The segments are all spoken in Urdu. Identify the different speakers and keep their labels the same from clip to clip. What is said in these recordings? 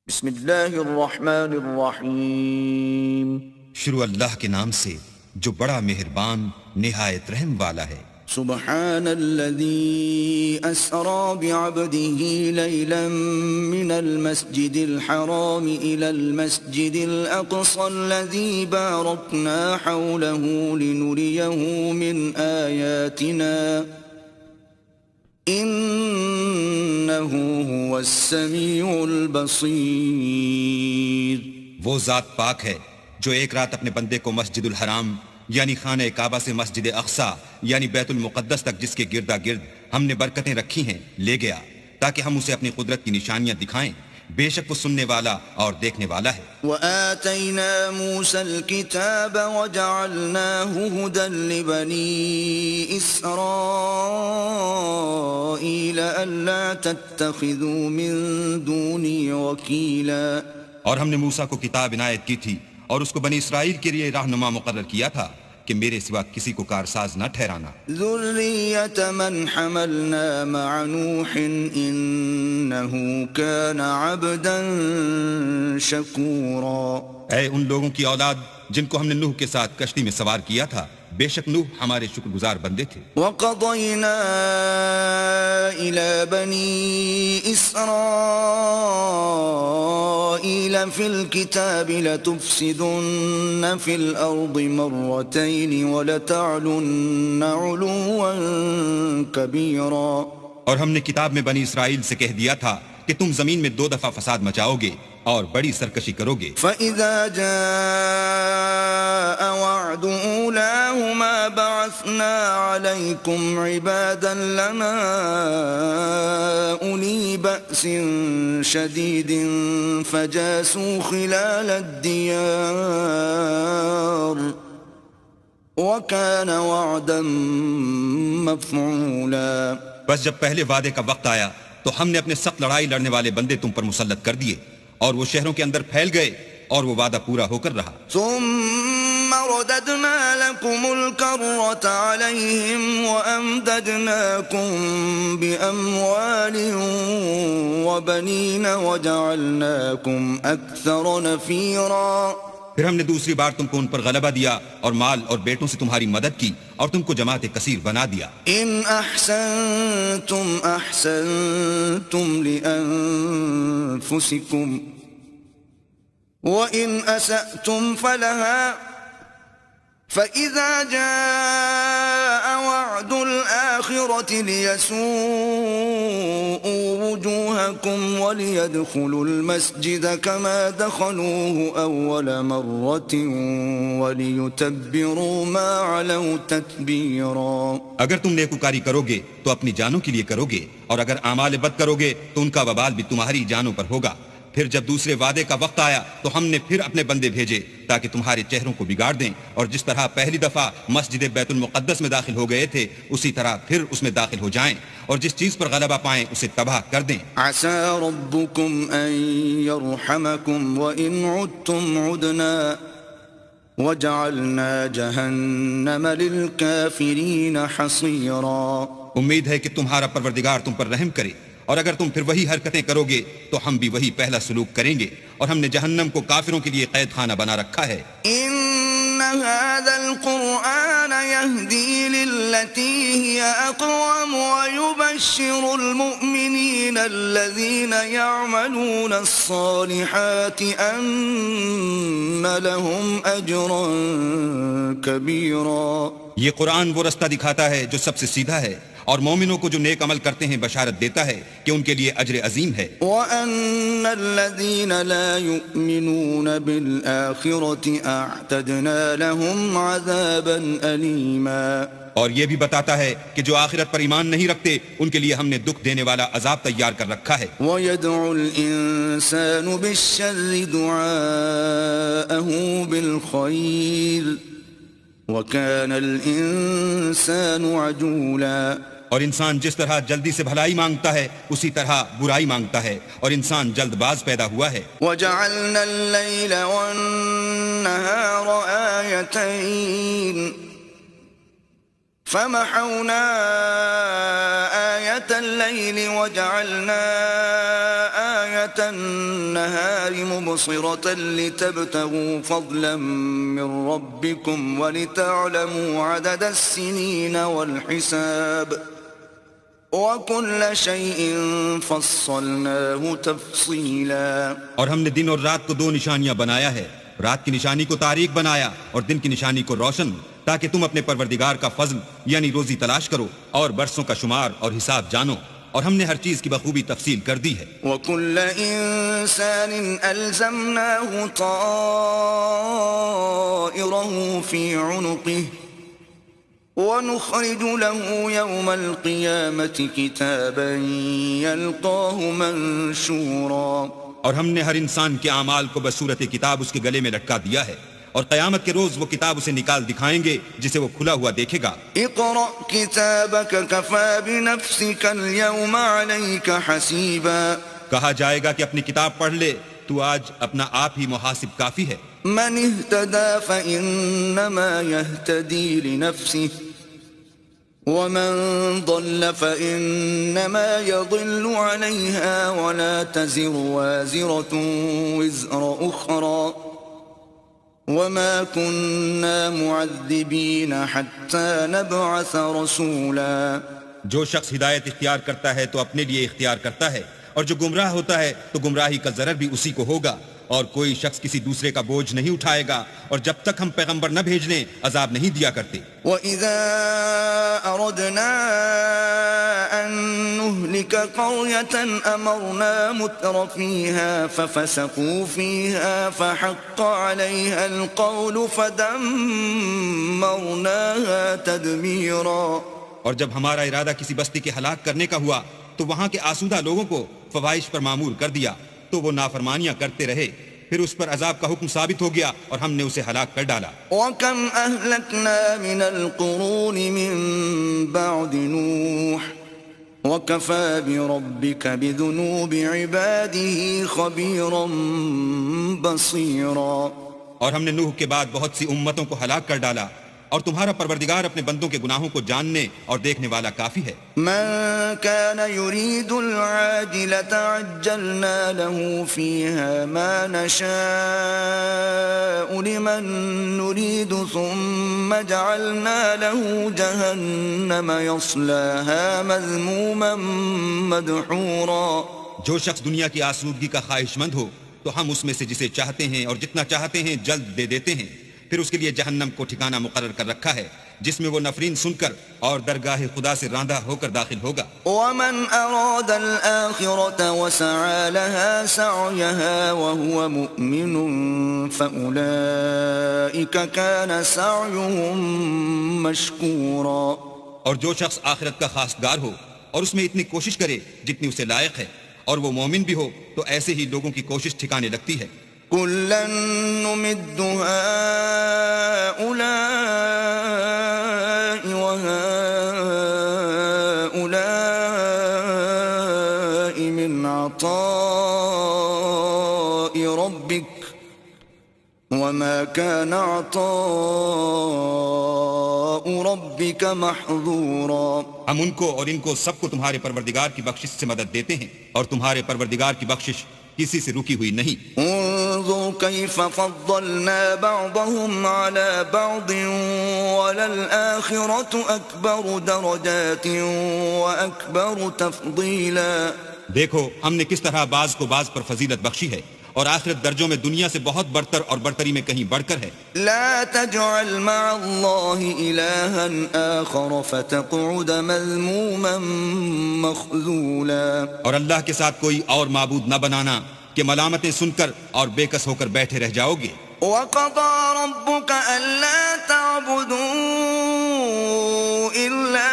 Speaker 1: بسم اللہ الرحمن الرحیم،
Speaker 2: شروع اللہ کے نام سے جو بڑا مہربان نہایت رحم والا ہے۔
Speaker 1: سبحان الذي أسرى بعبده ليلا من المسجد الحرام إلى المسجد الأقصى الذي باركنا حوله لنريه من آياتنا إنه هو السميع البصير۔
Speaker 2: وہ ذات پاک ہے جو ایک رات اپنے بندے کو مسجد الحرام یعنی خانہ کعبہ سے مسجد اقصی یعنی بیت المقدس تک جس کے گردا گرد ہم نے برکتیں رکھی ہیں لے گیا تاکہ ہم اسے اپنی قدرت کی نشانیاں دکھائیں۔ بے شک وہ سننے والا اور دیکھنے والا ہے۔
Speaker 1: وآتينا موسى الكتاب وجعلناه هدى لبني إسرائيل ألا تتخذوا من دوني وكيلا۔
Speaker 2: اور ہم نے موسیٰ کو کتاب عنایت کی تھی اور اس کو بنی اسرائیل کے لیے رہنما مقرر کیا تھا کہ میرے سوا کسی کو کارساز نہ ٹھہرانا۔
Speaker 1: ذرية من حملنا مع نوح إنه كان عبدا شكورا۔
Speaker 2: اے ان لوگوں کی اولاد جن کو ہم نے نوح کے ساتھ کشتی میں سوار کیا تھا، بے شک نوح ہمارے شکر گزار بندے تھے۔
Speaker 1: وَقَضَيْنَا إِلَى بَنِي إِسْرَائِيلَ فِي الْكِتَابِ لَتُفْسِدُنَّ فِي الْأَرْضِ مَرَّتَيْنِ وَلَتَعْلُنَّ عُلُوًّا كَبِيرًا۔
Speaker 2: اور ہم نے کتاب میں بنی اسرائیل سے کہہ دیا تھا کہ تم زمین میں 2 دفعہ فساد مچاؤ گے اور بڑی سرکشی کرو گے۔
Speaker 1: فَإِذَا جَاءَ وَعْدُ أُولَاهُمَا بَعَثْنَا عَلَيْكُمْ عِبَادًا لَنَا أُولِي بَأْسٍ شَدِيدٍ فَجَاسُوا خِلَالَ الدِّيَارِ وَكَانَ وَعْدًا مَفْعُولًا۔
Speaker 2: بس جب پہلے وعدے کا وقت آیا تو ہم نے اپنے سخت لڑائی لڑنے والے بندے تم پر مسلط کر دیے اور وہ شہروں کے اندر پھیل گئے اور وہ وعدہ پورا ہو کر رہا۔
Speaker 1: ثم رددنا لكم الكرة عليهم وأمددناكم بأموال وبنين وجعلناكم أكثر نفيرا۔
Speaker 2: پھر ہم نے دوسری بار تم کو ان پر غلبہ دیا اور مال اور بیٹوں سے تمہاری مدد کی اور تم کو جماعت کثیر بنا دیا۔
Speaker 1: إن أحسنتم أحسنتم لأنفسكم وإن أسأتم فلها فإذا جاء وعد الآخرة ليسوءوا وجوهكم وليدخلوا المسجد كما دخلوه أول مرة وليتبروا ما علوا تتبيرا۔
Speaker 2: اگر تم نیکوکاری کرو گے تو اپنی جانوں کے لیے کرو گے اور اگر اعمال بد کرو گے تو ان کا وبال بھی تمہاری جانوں پر ہوگا۔ پھر جب دوسرے وعدے کا وقت آیا تو ہم نے پھر اپنے بندے بھیجے تاکہ تمہارے چہروں کو بگاڑ دیں، اور جس طرح پہلی دفعہ مسجد بیت المقدس میں داخل ہو گئے تھے اسی طرح پھر اس میں داخل ہو جائیں، اور جس چیز پر غلبہ پائیں اسے تباہ کر دیں۔
Speaker 1: عسى ربكم أن يرحمكم وإن عدتم عدنا وجعلنا جهنم للكافرين حصيرا۔
Speaker 2: امید ہے کہ تمہارا پروردگار تم پر رحم کرے، اور اگر تم پھر وہی حرکتیں کرو گے تو ہم بھی وہی پہلا سلوک کریں گے، اور ہم نے جہنم کو کافروں کے لیے قید خانہ بنا رکھا ہے۔
Speaker 1: إن هذا القرآن يهدي للتي هي أقوم ويبشر المؤمنين الذين يعملون الصالحات أن لهم أجرا كبيرا۔
Speaker 2: یہ قرآن وہ رستہ دکھاتا ہے جو سب سے سیدھا ہے، اور مومنوں کو جو نیک عمل کرتے ہیں بشارت دیتا ہے کہ ان کے لیے اجر عظیم ہے۔
Speaker 1: وَأَنَّ الَّذِينَ لَا يُؤْمِنُونَ بِالْآخِرَةِ أَعْتَدْنَا لَهُمْ عَذَابًا أَلِيمًا۔ اور
Speaker 2: یہ بھی بتاتا ہے کہ جو آخرت پر ایمان نہیں رکھتے ان کے لیے ہم نے دکھ دینے والا عذاب تیار کر رکھا ہے۔
Speaker 1: وَيَدْعُ الْإِنسَانُ بِالشَّرِّ دُعَاءَهُ بِالْخَيْرِ وَكَانَ الْإِنسَانُ عَجُولًا۔
Speaker 2: اور انسان جس طرح جلدی سے بھلائی مانگتا ہے اسی طرح برائی مانگتا ہے، اور انسان جلد باز پیدا ہوا ہے۔
Speaker 1: وَجَعَلْنَا اللَّيْلَ وَالنَّهَارَ آيَتَيْنِ فَمَحَوْنَا آيَةَ اللَّيْلِ وَجَعَلْنَا آية النهار مبصرة لتبتغوا فضلا من ربكم ولتعلموا عدد السنين والحساب وكل شيء فصلناه تفصيلا.
Speaker 2: اور ہم نے دن اور رات کو دو نشانیاں بنایا ہے، رات کی نشانی کو تاریک بنایا اور دن کی نشانی کو روشن، تاکہ تم اپنے پروردگار کا فضل یعنی روزی تلاش کرو اور برسوں کا شمار اور حساب جانو، اور ہم نے ہر چیز کی بخوبی تفصیل کر دی ہے.
Speaker 1: وَكُلَّ إِنسَانٍ أَلْزَمْنَاهُ طَائِرَهُ فِي عُنُقِهِ وَنُخْرِجُ لَهُ يَوْمَ الْقِيَامَةِ كِتَابًا يَلْقَاهُ مَنشُورًا.
Speaker 2: اور ہم نے ہر انسان کے اعمال کو بصورت کتاب اس کے گلے میں لٹکا دیا ہے، اور قیامت کے روز وہ کتاب اسے نکال دکھائیں گے جسے وہ کھلا ہوا دیکھے گا.
Speaker 1: اقرأ كتابك كفى بنفسك اليوم عليك حسيبا.
Speaker 2: کہا جائے گا کہ اپنی کتاب پڑھ لے، تو آج اپنا آپ ہی محاسب کافی ہے.
Speaker 1: من اهتدى فإنما يهتدي لنفسه ومن ضل فإنما يضل عليها ولا تزر وازرة وزر أخرى وما كنا معذبين حتى نبعث رسولا.
Speaker 2: جو شخص ہدایت اختیار کرتا ہے تو اپنے لیے اختیار کرتا ہے، اور جو گمراہ ہوتا ہے تو گمراہی کا ضرر بھی اسی کو ہوگا، اور کوئی شخص کسی دوسرے کا بوجھ نہیں اٹھائے گا، اور جب تک ہم پیغمبر نہ بھیج لیں عذاب نہیں دیا کرتے.
Speaker 1: وَإِذَا أَرَدْنَا أَن نُهْلِكَ قَرْيَةً أَمَرْنَا مُتْرَ فِيهَا فَفَسَقُوا فِيهَا فَحَقَّ عَلَيْهَا الْقَوْلُ فَدَمَّرْنَاهَا تَدْمِيرًا.
Speaker 2: اور جب ہمارا ارادہ کسی بستی کے ہلاک کرنے کا ہوا تو وہاں کے آسودہ لوگوں کو فواحش پر معمور کر دیا، تو وہ نافرمانیاں کرتے رہے، پھر اس پر عذاب کا حکم ثابت ہو گیا اور ہم نے اسے ہلاک کر ڈالا.
Speaker 1: وَكَمْ أَهْلَكْنَا مِنَ الْقُرُونِ مِن بَعْدِ نُوحٍ وَكَفَى بِرَبِّكَ بِذُنُوبِ عِبَادِهِ خَبِيرًا بَصِيرًا.
Speaker 2: اور ہم نے نوح کے بعد بہت سی امتوں کو ہلاک کر ڈالا، اور تمہارا پروردگار اپنے بندوں کے گناہوں کو جاننے اور دیکھنے والا کافی ہے.
Speaker 1: من كان يريد العاجلة عجلنا له فيها ما نشاء لمن نريد ثم جعلنا له جهنم يصلاها مذموما مدحورا.
Speaker 2: جو شخص دنیا کی آسودگی کا خواہش مند ہو تو ہم اس میں سے جسے چاہتے ہیں اور جتنا چاہتے ہیں جلد دے دیتے ہیں، پھر اس کے لیے جہنم کو ٹھکانہ مقرر کر رکھا ہے جس میں وہ نفرین سن کر اور درگاہ خدا سے راندہ ہو کر داخل ہوگا.
Speaker 1: ومن أراد الآخرة وسعى لها سعيها وهو مؤمن فأولئك كان سعيهم مشكورا.
Speaker 2: اور جو شخص آخرت کا خواستگار ہو اور اس میں اتنی کوشش کرے جتنی اسے لائق ہے، اور وہ مومن بھی ہو، تو ایسے ہی لوگوں کی کوشش ٹھکانے لگتی ہے.
Speaker 1: كلا نمد هؤلاء وهؤلاء من عطاء ربك وما كان عطاء ربك محظورا.
Speaker 2: ہم ان کو اور ان کو سب کو تمہارے پروردگار کی بخشش سے مدد دیتے ہیں، اور تمہارے پروردگار کی بخشش کسی سے رکی ہوئی نہیں.
Speaker 1: انظر كيف فضلنا بعضهم على بعض وللآخرة أكبر درجات وأكبر تفضيلا.
Speaker 2: دیکھو ہم نے کس طرح بعض کو بعض پر فضیلت بخشی ہے، اور آخرت درجوں میں دنیا سے بہت برتر اور برتری میں کہیں بڑھ کر ہے.
Speaker 1: لا تجعل مع الله إلها آخر فتقعد مذموما مخذولا.
Speaker 2: اور اللہ کے ساتھ کوئی اور معبود نہ بنانا کہ ملامتیں سن کر اور بے کس ہو کر بیٹھے رہ جاؤ گے.
Speaker 1: وقضى ربك ألا تعبدوا إلا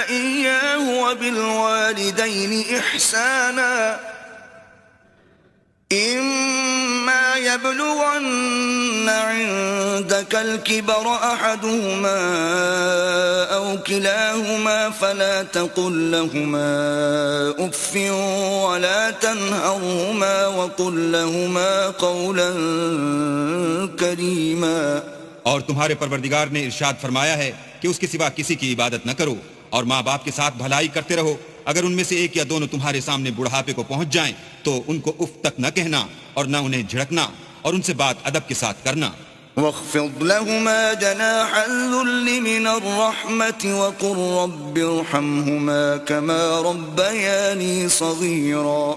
Speaker 1: إياه وبالوالدين إحسانا إما يبلغن عندك الكبر أحدهما أو كلاهما فلا تقل لهما أف ولا تنهرهما وقل لهما قولا كريما.
Speaker 2: اور تمہارے پروردگار نے ارشاد فرمایا ہے کہ اس کے سوا کسی کی عبادت نہ کرو، اور ماں باپ کے ساتھ بھلائی کرتے رہو، اگر ان میں سے ایک یا دونوں تمہارے سامنے بڑھاپے کو پہنچ جائیں تو ان کو اف تک نہ کہنا اور نہ انہیں جھڑکنا، اور ان سے بات ادب کے ساتھ کرنا۔
Speaker 1: واخفض لهما جناح الذل من الرحمة وقل رب ارحمهما كما ربياني صغيرا۔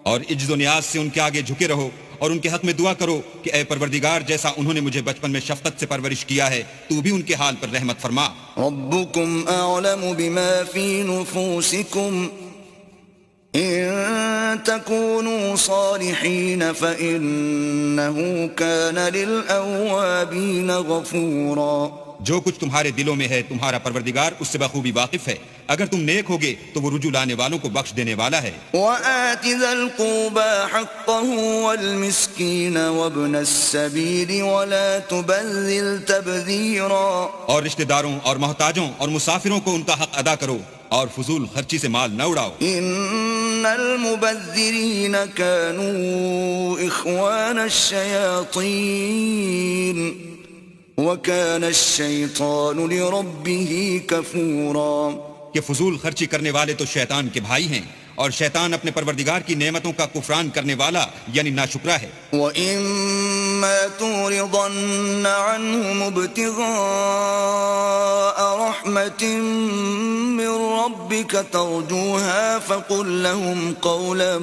Speaker 2: اور عجز و نیاز سے ان کے آگے جھکے رہو اور ان کے حق میں دعا کرو کہ اے پروردگار، جیسا انہوں نے مجھے بچپن میں شفقت سے پرورش کیا ہے تو بھی ان کے حال پر رحمت فرما۔
Speaker 1: ربكم أعلم بما في نفوسكم إن تكونوا صالحين فإنه كان للأوابين غفورا۔
Speaker 2: جو کچھ تمہارے دلوں میں ہے تمہارا پروردگار اس سے بخوبی واقف ہے، اگر تم نیک ہوگے تو وہ رجوع لانے والوں کو بخش دینے والا ہے۔
Speaker 1: وآت ذا القربى حقه والمسكين وابن السبيل ولا تبذل تبذيرا۔
Speaker 2: اور رشتہ داروں اور محتاجوں اور مسافروں کو ان کا حق ادا کرو اور فضول خرچی سے مال نہ اڑاؤ۔
Speaker 1: ان المبذرین كانوا اخوان الشیاطین وكان الشیطان لربه کفورا۔
Speaker 2: کہ فضول خرچی کرنے والے تو شیطان کے بھائی ہیں، اور شیطان اپنے پروردگار کی نعمتوں کا کفران کرنے والا یعنی ناشکرا ہے۔
Speaker 1: وَإِمَّا تُعْرِضَنَّ عَنْهُمُ ابْتِغَاءَ رَحْمَةٍ مِّن رَّبِّكَ تَرْجُوهَا فَقُل لَّهُمْ قَوْلًا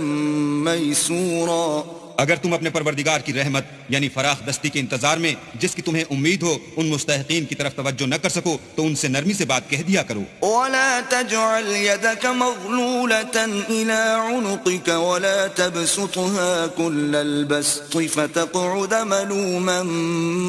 Speaker 1: مَّيْسُورًا۔
Speaker 2: اگر تم اپنے پروردگار کی رحمت یعنی فراخ دستی کے انتظار میں جس کی تمہیں امید ہو ان مستحقین کی طرف توجہ نہ کر سکو تو ان سے نرمی سے بات کہہ دیا کرو۔
Speaker 1: وَلَا تَجْعَلْ يَدَكَ مَغْلُولَةً إِلَىٰ عُنُقِكَ وَلَا تَبْسُطْهَا كُلَّ الْبَسْطِ فَتَقْعُدَ مَلُومًا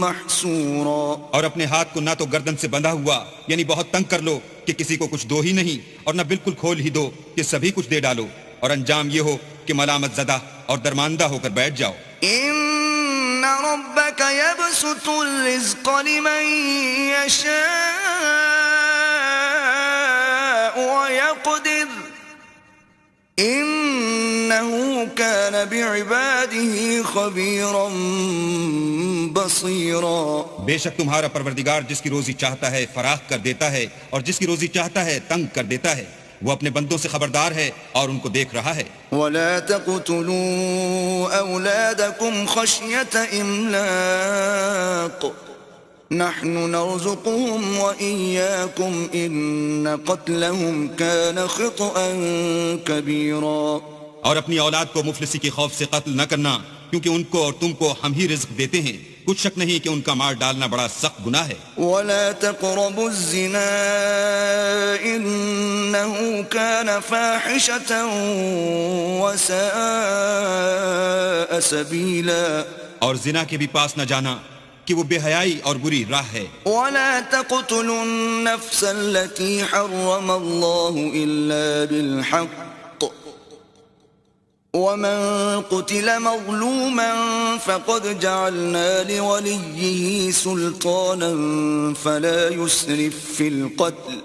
Speaker 1: مَّحْسُورًا۔
Speaker 2: اور اپنے ہاتھ کو نہ تو گردن سے بندھا ہوا یعنی بہت تنگ کر لو کہ کسی کو کچھ دو ہی نہیں، اور نہ بالکل کھول ہی دو کہ سبھی کچھ دے ڈالو، اور انجام یہ ہو کہ ملامت زدہ اور درماندہ ہو کر بیٹھ جاؤ۔
Speaker 1: ان ربك يبسط الرزق لمن يشاء ويقدر انه كان بعباده خبيرا بصيرا۔
Speaker 2: بے شک تمہارا پروردگار جس کی روزی چاہتا ہے فراخ کر دیتا ہے، اور جس کی روزی چاہتا ہے تنگ کر دیتا ہے، وہ اپنے بندوں سے خبردار ہے اور ان کو دیکھ رہا ہے۔
Speaker 1: وَلَا تَقْتُلُوا أَوْلَادَكُمْ خَشْيَةَ إِمْلَاقٍ نَحْنُ نَرْزُقُهُمْ وَإِيَّاكُمْ إِنَّ قَتْلَهُمْ كَانَ خِطْئًا كَبِيرًا۔
Speaker 2: اور اپنی اولاد کو مفلسی کے خوف سے قتل نہ کرنا، کیونکہ ان کو اور تم کو ہم ہی رزق دیتے ہیں، کچھ شک نہیں کہ ان کا مار ڈالنا بڑا سخت گناہ ہے۔
Speaker 1: وَلَا تَقْرَبُوا الزِّنَا إِنَّهُ كَانَ فَاحِشَةً وَسَاءَ سَبِيلًا۔
Speaker 2: اور زنا کے بھی پاس نہ جانا کہ وہ بے حیائی اور بری راہ ہے۔
Speaker 1: وَلَا تَقْتُلُوا النَّفْسَ الَّتِي حَرَّمَ اللَّهُ إِلَّا بِالْحَقِّ وَمَن قُتِلَ مَظْلُومًا فَقَدْ جَعَلْنَا لِوَلِيِّهِ سُلْطَانًا فَلَا يُسْرِفْ فِي الْقَتْلِ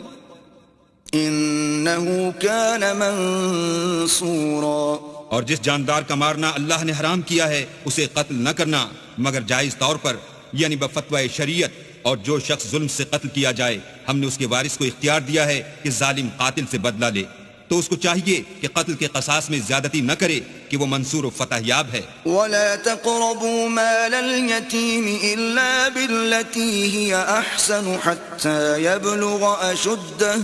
Speaker 1: إِنَّهُ كَانَ مَنصُورًا۔
Speaker 2: اور جس جاندار کا مارنا اللہ نے حرام کیا ہے اسے قتل نہ کرنا مگر جائز طور پر یعنی بفتوی شریعت، اور جو شخص ظلم سے قتل کیا جائے ہم نے اس کے وارث کو اختیار دیا ہے کہ ظالم قاتل سے بدلہ لے، تو اس کو چاہیے کہ قتل کے قصاص میں زیادتی نہ کرے کہ وہ منصور و فتح یاب ہے۔
Speaker 1: وَلَا تَقْرَبُوا مَالَ الْيَتِيمِ إِلَّا بِالَّتِي هِيَ أَحْسَنُ حَتَّى يَبْلُغَ أَشُدَّهُ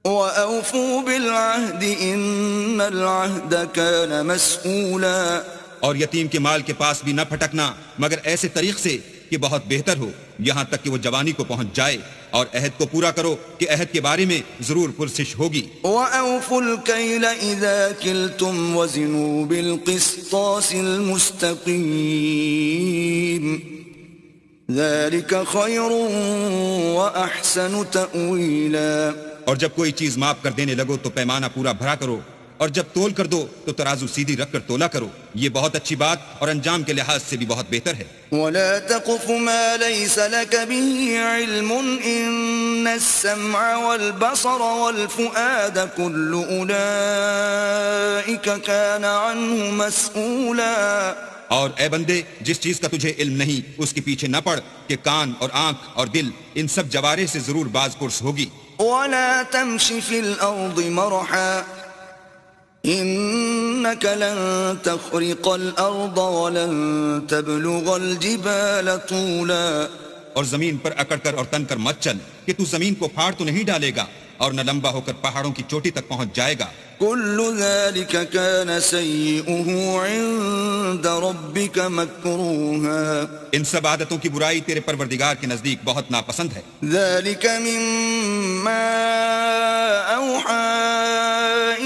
Speaker 1: وَأَوْفُوا بِالْعَهْدِ إِنَّ الْعَهْدَ كَانَ مَسْئُولًا۔
Speaker 2: اور یتیم کے مال کے پاس بھی نہ پھٹکنا مگر ایسے طریق سے کہ بہت بہتر ہو یہاں تک کہ وہ جوانی کو پہنچ جائے، اور عہد کو پورا کرو کہ عہد کے بارے میں ضرور پرسش ہوگی۔
Speaker 1: وَأَوْفُوا الْكَيْلَ إِذَا كِلْتُمْ وَزِنُوا بِالْقِسْطَاسِ الْمُسْتَقِيمِ ذَلِكَ خَيْرٌ وَأَحْسَنُ تَأْوِيلًا۔
Speaker 2: اور جب کوئی چیز ماپ کر دینے لگو تو پیمانہ پورا بھرا کرو، اور جب تول کر دو تو ترازو سیدھی رکھ کر تولا کرو، یہ بہت اچھی بات اور انجام کے لحاظ سے بھی بہت بہتر ہے۔
Speaker 1: وَلَا تَقْفُ مَا لَيْسَ لَكَ بِهِ عِلْمٌ إِنَّ السَّمْعَ وَالْبَصَرَ وَالْفُؤَادَ كُلُّ أُولَئِكَ كَانَ عَنْهُ مَسْئُولًا۔
Speaker 2: اور اے بندے جس چیز کا تجھے علم نہیں اس کے پیچھے نہ پڑ کہ کان اور آنکھ اور دل ان سب جوارح سے ضرور باز پرس ہوگی۔
Speaker 1: ولا تمش في الأرض مرحا إنك لن تخرق الأرض ولن تبلغ الجبال طولا.
Speaker 2: اور زمین پر اکڑ کر اور تن کر مت چل کہ تو زمین کو پھاڑ تو نہیں ڈالے گا اور نہ لمبا ہو کر پہاڑوں کی چوٹی تک پہنچ جائے گا.
Speaker 1: كل ذلك كان سيئه عند ربك مكروها.
Speaker 2: ان سب عادتوں کی برائی تیرے پروردگار کے نزدیک بہت ناپسند ہے.
Speaker 1: ذلك مما أوحى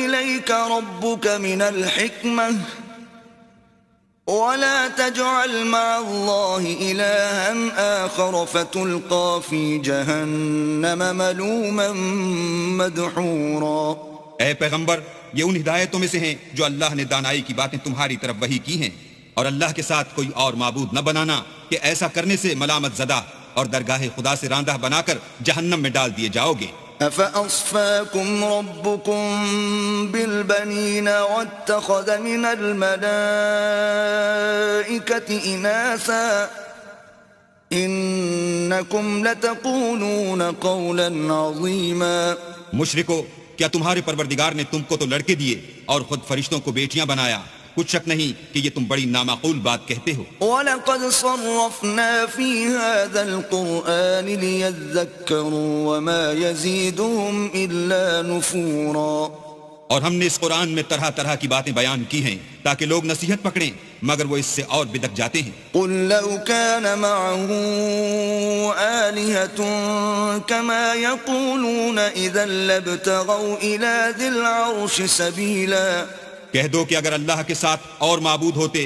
Speaker 1: إليك ربك من الحكمة ولا تجعل مع الله إلها آخر فتلقى في جهنم ملوما مدحورا.
Speaker 2: اے پیغمبر یہ ان ہدایتوں میں سے ہیں جو اللہ نے دانائی کی باتیں تمہاری طرف وحی کی ہیں، اور اللہ کے ساتھ کوئی اور معبود نہ بنانا کہ ایسا کرنے سے ملامت زدہ اور درگاہ خدا سے راندہ بنا کر جہنم میں ڈال دیے جاؤ گے.
Speaker 1: أفأصفاكم ربكم بالبنين واتخذ من الملائكة إناثا إنكم لتقولون قولا عظيما.
Speaker 2: مشرکو، کیا تمہارے پروردگار نے تم کو تو لڑکے دیے اور خود فرشتوں کو بیٹیاں بنایا؟ کچھ شک نہیں کہ یہ تم بڑی نامعقول بات کہتے ہو.
Speaker 1: وَلَقَدْ صَرَّفْنَا فِي هَذَا الْقُرْآنِ لِيَذَّكَّرُوا وَمَا يَزِيدُهُمْ إِلَّا نُفُورًا.
Speaker 2: اور ہم نے اس قرآن میں طرح طرح کی باتیں بیان کی ہیں تاکہ لوگ نصیحت پکڑیں، مگر وہ اس سے اور بدک جاتے ہیں.
Speaker 1: قُلْ لَوْ كَانَ مَعَهُ آلِهَةٌ كَمَا يَقُولُونَ إِذًا لَابْتَغَوْا إِلَى ذِي الْعَرْشِ سَبِيلًا.
Speaker 2: کہہ دو کہ اگر اللہ کے ساتھ اور معبود ہوتے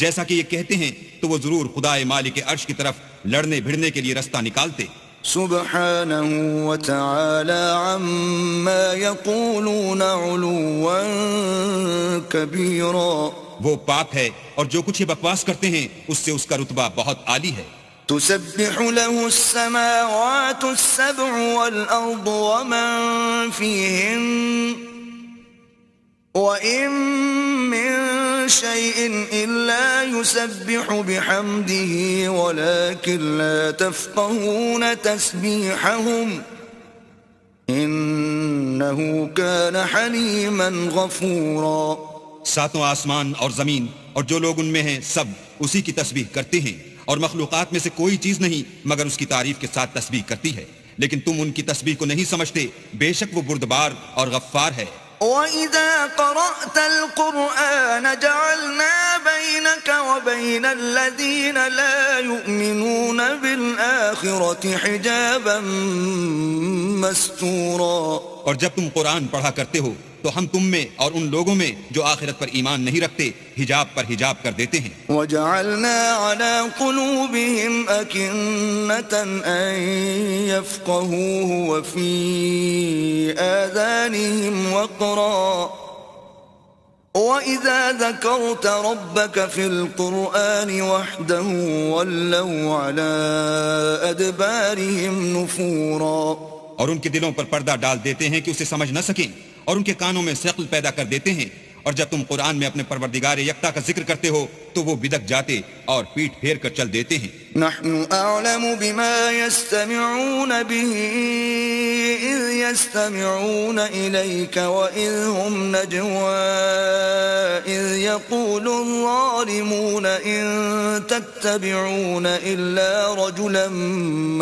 Speaker 2: جیسا کہ یہ کہتے ہیں تو وہ ضرور خدائے مالک عرش کی طرف لڑنے بھڑنے کے لیے رستہ نکالتے.
Speaker 1: سبحانه وتعالى عما يقولون علوا كبيرا.
Speaker 2: وہ پاک ہے اور جو کچھ یہ بکواس کرتے ہیں اس سے اس کا رتبہ بہت عالی ہے.
Speaker 1: تسبح له السماوات السبع والأرض ومن فيهن وَإِن مِّن شَيْءٍ إِلَّا يُسَبِّحُ بِحَمْدِهِ وَلَكِن لَّا تَفْقَهُونَ تَسْبِيحَهُمْ إِنَّهُ كَانَ حَلِيمًا غَفُورًا.
Speaker 2: ساتوں آسمان اور زمین اور جو لوگ ان میں ہیں سب اسی کی تسبیح کرتے ہیں، اور مخلوقات میں سے کوئی چیز نہیں مگر اس کی تعریف کے ساتھ تسبیح کرتی ہے، لیکن تم ان کی تسبیح کو نہیں سمجھتے. بے شک وہ بردبار اور غفار ہے.
Speaker 1: وَإِذَا قَرَأْتَ الْقُرْآنَ جَعَلْنَا بَيْنَكَ وَبَيْنَ الَّذِينَ لَا يُؤْمِنُونَ بِالْآخِرَةِ حِجَابًا مَسْتُورًا.
Speaker 2: اور جب تم قرآن پڑھا کرتے ہو تو ہم تم میں اور ان لوگوں میں جو آخرت پر ایمان نہیں رکھتے حجاب پر حجاب کر دیتے ہیں.
Speaker 1: وَجَعَلْنَا عَلَى قُلُوبِهِمْ أَكِنَّةً أَن يَفْقَهُوهُ وَفِي آذَانِهِمْ وَقْرًا وَإِذَا ذَكَرْتَ رَبَّكَ فِي الْقُرْآنِ وَحْدَهُ وَلَّوْا عَلَى أَدْبَارِهِمْ نُفُورًا.
Speaker 2: اور ان کے دلوں پر پردہ ڈال دیتے ہیں کہ اسے سمجھ نہ سکیں، اور ان کے کانوں میں ثقل پیدا کر دیتے ہیں، اور جب تم قرآن میں اپنے پروردگار یکتا کا ذکر کرتے ہو تو وہ بدک جاتے اور پیٹ پھیر کر چل دیتے ہیں.
Speaker 1: نحن أعلم بما يستمعون به إذ يستمعون إليك وإذ هم نجوى إذ يقول الظالمون إن تتبعون إلا رجلا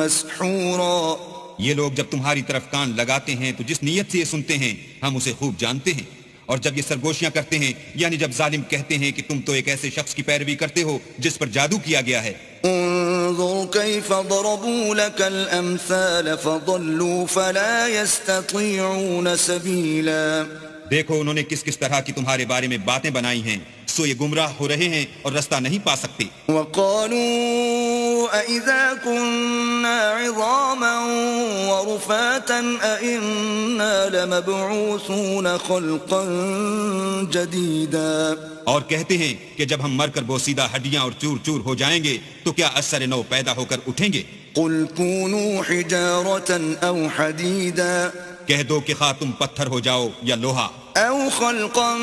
Speaker 1: مسحورا.
Speaker 2: یہ لوگ جب تمہاری طرف کان لگاتے ہیں تو جس نیت سے یہ سنتے ہیں ہم اسے خوب جانتے ہیں، اور جب یہ سرگوشیاں کرتے ہیں یعنی جب ظالم کہتے ہیں کہ تم تو ایک ایسے شخص کی پیروی کرتے ہو جس پر جادو کیا گیا ہے.
Speaker 1: انظر كيف ضربوا لك الأمثال فضلوا فلا يستطيعون سبيلا.
Speaker 2: دیکھو انہوں نے کس کس طرح کی تمہارے بارے میں باتیں بنائی ہیں، سو یہ گمراہ ہو رہے ہیں اور رستہ نہیں پا سکتے.
Speaker 1: وقالوا أإذا كنا عظاما ورفاتا أإنا لمبعوثون خلقا جديدا.
Speaker 2: اور کہتے ہیں کہ جب ہم مر کر بوسیدہ ہڈیاں اور چور چور ہو جائیں گے تو کیا اثر نو پیدا ہو کر اٹھیں گے.
Speaker 1: قل كونوا حجارة أو حديدا.
Speaker 2: کہہ دو کہ خواہ تم پتھر ہو جاؤ یا لوہا.
Speaker 1: أو خلقا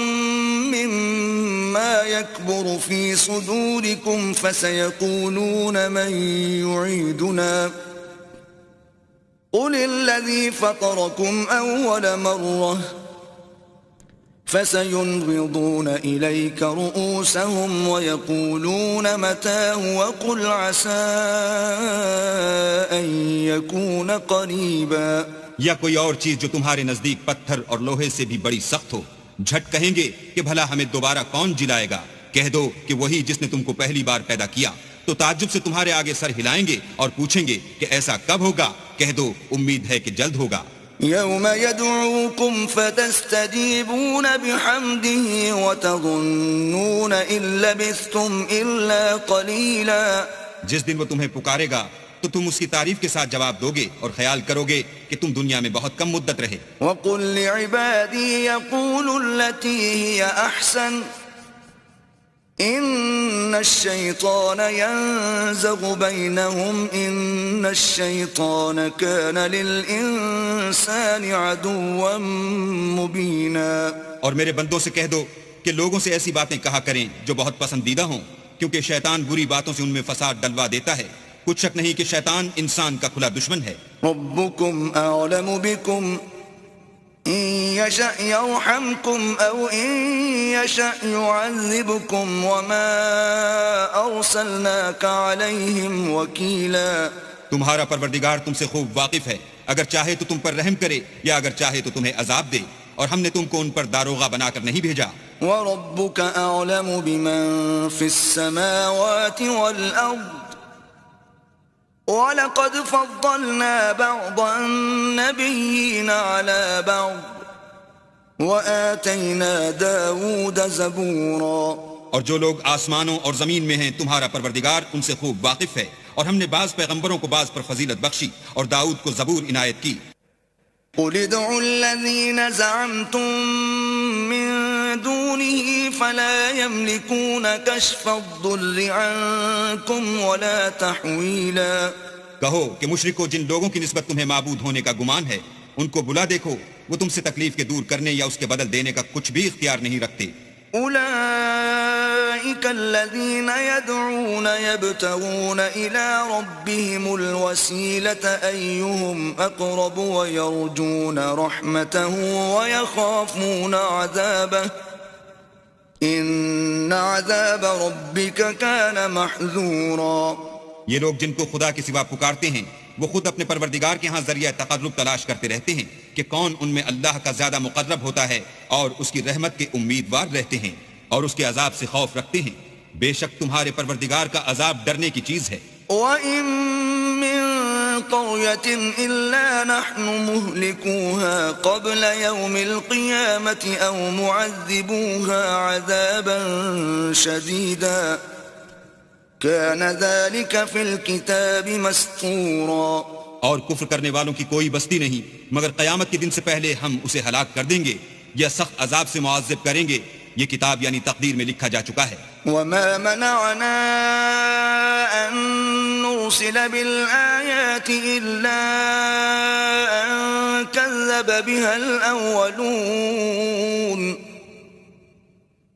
Speaker 1: مما يكبر في صدوركم فسيقولون من يعيدنا قل الذي فطركم أول مرة فسينغضون إليك رؤوسهم ويقولون متى وقل عسى أن يكون قريبا.
Speaker 2: یا کوئی اور چیز جو تمہارے نزدیک پتھر اور لوہے سے بھی بڑی سخت ہو. جھٹ کہیں گے کہ بھلا ہمیں دوبارہ کون جلائے گا. کہہ دو کہ وہی جس نے تم کو پہلی بار پیدا کیا. تو تعجب سے تمہارے آگے سر ہلائیں گے اور پوچھیں گے کہ ایسا کب ہوگا. کہہ دو امید ہے کہ جلد ہوگا.
Speaker 1: يوم يدعوكم فتستجيبون بحمده وتظنون إن لبثتم إلا قليلا.
Speaker 2: جس دن وہ تمہیں پکارے گا تو تم اس کی تعریف کے ساتھ جواب دو گے اور خیال کرو گے کہ تم دنیا میں بہت کم مدت رہے.
Speaker 1: وَقُلْ لِعِبَادِي يَقُولُوا الَّتِي هِيَ أَحْسَنُ إِنَّ الشَّيْطَانَ يَنزَغُ بَيْنَهُمْ إِنَّ الشَّيْطَانَ كَانَ لِلْإِنسَانِ عَدُوًّا مُبِينًا.
Speaker 2: اور میرے بندوں سے کہہ دو کہ لوگوں سے ایسی باتیں کہا کریں جو بہت پسندیدہ ہوں، کیونکہ شیطان بری باتوں سے ان میں فساد ڈلوا دیتا ہے. کچھ شک نہیں کہ شیطان انسان کا کھلا دشمن ہے.
Speaker 1: ربكم أعلم بكم إن يشأ يرحمكم أو إن يشأ يعذبكم وما أرسلناك عليهم وكيلا.
Speaker 2: تمہارا پروردگار تم سے خوب واقف ہے. اگر چاہے تو تم پر رحم کرے یا اگر چاہے تو تمہیں عذاب دے، اور ہم نے تم کو ان پر داروغہ بنا کر نہیں بھیجا.
Speaker 1: وربك أعلم بمن في السماوات والأرض وَلَقَدْ فَضَّلْنَا بَعْضَ النَّبِيِّينَ عَلَى بَعْضٍ وَآتَيْنَا دَاوُودَ زَبُورًا.
Speaker 2: اور جو لوگ آسمانوں اور زمین میں ہیں تمہارا پروردگار ان سے خوب واقف ہے، اور ہم نے بعض پیغمبروں کو بعض پر فضیلت بخشی اور داؤد کو زبور عنایت کی.
Speaker 1: قُلِ ادْعُوا الَّذِينَ زَعَمْتُم مِّن دُونِهِ فَلَا يَمْلِكُونَ كَشْفَ الضُّرِّ عَنكُمْ وَلَا تَحْوِيلًا.
Speaker 2: کہو کہ مشرکو جن لوگوں کی نسبت تمہیں معبود ہونے کا گمان ہے ان کو بلا دیکھو، وہ تم سے تکلیف کے دور کرنے یا اس کے بدل دینے کا کچھ بھی اختیار نہیں رکھتے.
Speaker 1: أولئك الذين يدعون يبتغون إلى ربهم الوسيلة أيهم أقرب ويرجون رحمته ويخافون عذابه إن عذاب ربك كان محذورا.
Speaker 2: یہ لوگ جن کو خدا کے سوا پکارتے ہیں وہ خود اپنے پروردگار کے ہاں ذریعہ تقرب تلاش کرتے رہتے ہیں کہ کون ان میں اللہ کا زیادہ مقرب ہوتا ہے اور اس کی رحمت کے امیدوار رہتے ہیں اور اس کے عذاب سے خوف رکھتے ہیں. بے شک تمہارے پروردگار کا عذاب ڈرنے کی چیز ہے.
Speaker 1: وَإِن مِّن قَرْيَةٍ إِلَّا نَحْنُ مُهْلِكُوهَا قَبْلَ يَوْمِ الْقِيَامَةِ أَوْ مُعَذِّبُوهَا عَذَابًا شَدِيدًا كَانَ ذَلِكَ فِي الْكِتَابِ مَسْطُورًا.
Speaker 2: اور کفر کرنے والوں کی کوئی بستی نہیں مگر قیامت کے دن سے پہلے ہم اسے ہلاک کر دیں گے یا سخت عذاب سے معذب کریں گے. یہ کتاب یعنی تقدیر میں لکھا جا چکا ہے.
Speaker 1: وَمَا مَنَعَنَا أَن نُرْسِلَ بِالْآيَاتِ إِلَّا أَن كَذَّبَ بِهَا الْأَوَّلُونَ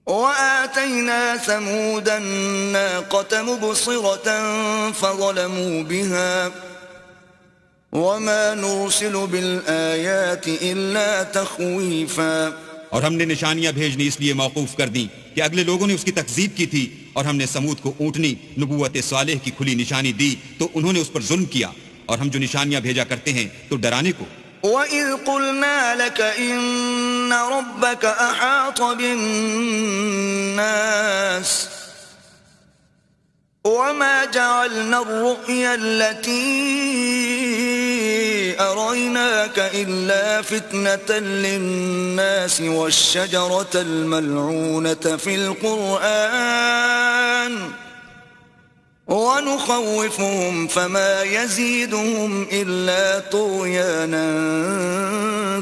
Speaker 1: وَآتَيْنَا ثَمُودَ النَّاقَةَ مُبْصِرَةً فَظَلَمُوا بِهَا وَمَا نُرْسِلُ بِالْآيَاتِ إِلَّا تَخْوِيفًا.
Speaker 2: اور ہم نے نشانیاں بھیجنی اس لیے موقوف کر دیں کہ اگلے لوگوں نے اس کی تکذیب کی تھی، اور ہم نے سمود کو اونٹنی نبوت صالح کی کھلی نشانی دی تو انہوں نے اس پر ظلم کیا، اور ہم جو نشانیاں بھیجا کرتے ہیں تو ڈرانے کو.
Speaker 1: وَإِذْ قُلْنَا لَكَ إِنَّ رَبَّكَ أَحَاطَ بِالنَّاسِ وَمَا جَعَلْنَا الرُّؤْيَا الَّتِي أَرَيْنَاكَ إِلَّا فِتْنَةً لِلنَّاسِ وَالشَّجَرَةَ الْمَلْعُونَةَ فِي الْقُرْآنِ وَنُخَوِّفُهُمْ فَمَا يَزِيدُهُمْ إِلَّا طُغْيَانًا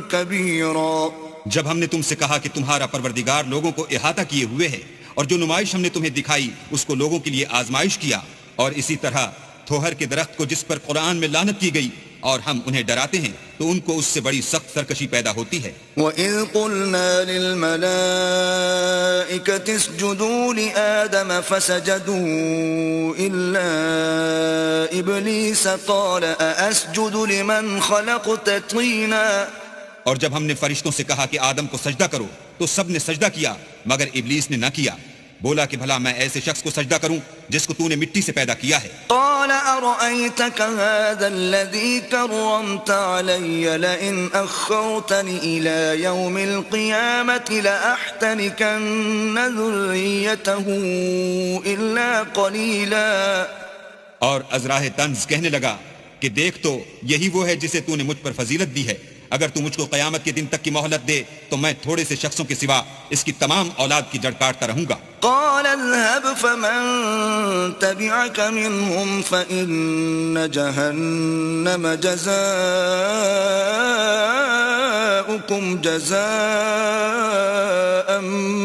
Speaker 1: كَبِيرًا.
Speaker 2: جب ہم نے تم سے کہا کہ تمہارا پروردگار لوگوں کو احاطہ کیے ہوئے ہے اور جو نمائش ہم نے تمہیں دکھائی اس کو لوگوں کے لیے آزمائش کیا، اور اسی طرح تھوہر کے درخت کو جس پر قرآن میں لعنت کی گئی اور ہم انہیں ڈراتے ہیں تو ان کو اس سے بڑی سخت سرکشی پیدا ہوتی ہے۔
Speaker 1: وَإِذْ قُلْنَا لِلْمَلَائِكَةِ اسْجُدُوا لِآدَمَ فَسَجَدُوا إِلَّا إِبْلِيسَ قَالَ أَأَسْجُدُ لِمَنْ خَلَقْتَ طِينًا۔
Speaker 2: اور جب ہم نے فرشتوں سے کہا کہ آدم کو سجدہ کرو تو سب نے سجدہ کیا مگر ابلیس نے نہ کیا، بولا کہ بھلا میں ایسے شخص کو سجدہ کروں جس کو تو نے مٹی سے پیدا کیا ہے۔
Speaker 1: قال أرأيتك هذا الذي كرمت علي لئن أخرتني إلى يوم القيامة لأحتنكن ذريته إلا قليلا۔
Speaker 2: اور ازراہ طنز کہنے لگا کہ دیکھ تو یہی وہ ہے جسے تو نے مجھ پر فضیلت دی ہے، اگر تو مجھ کو قیامت کے دن تک کی مہلت دے تو میں تھوڑے سے شخصوں کے سوا اس کی تمام اولاد کی جڑ کاٹتا رہوں گا۔
Speaker 1: قال اذهب فمن تبعك منهم فإن جهنم جزاؤكم جزاء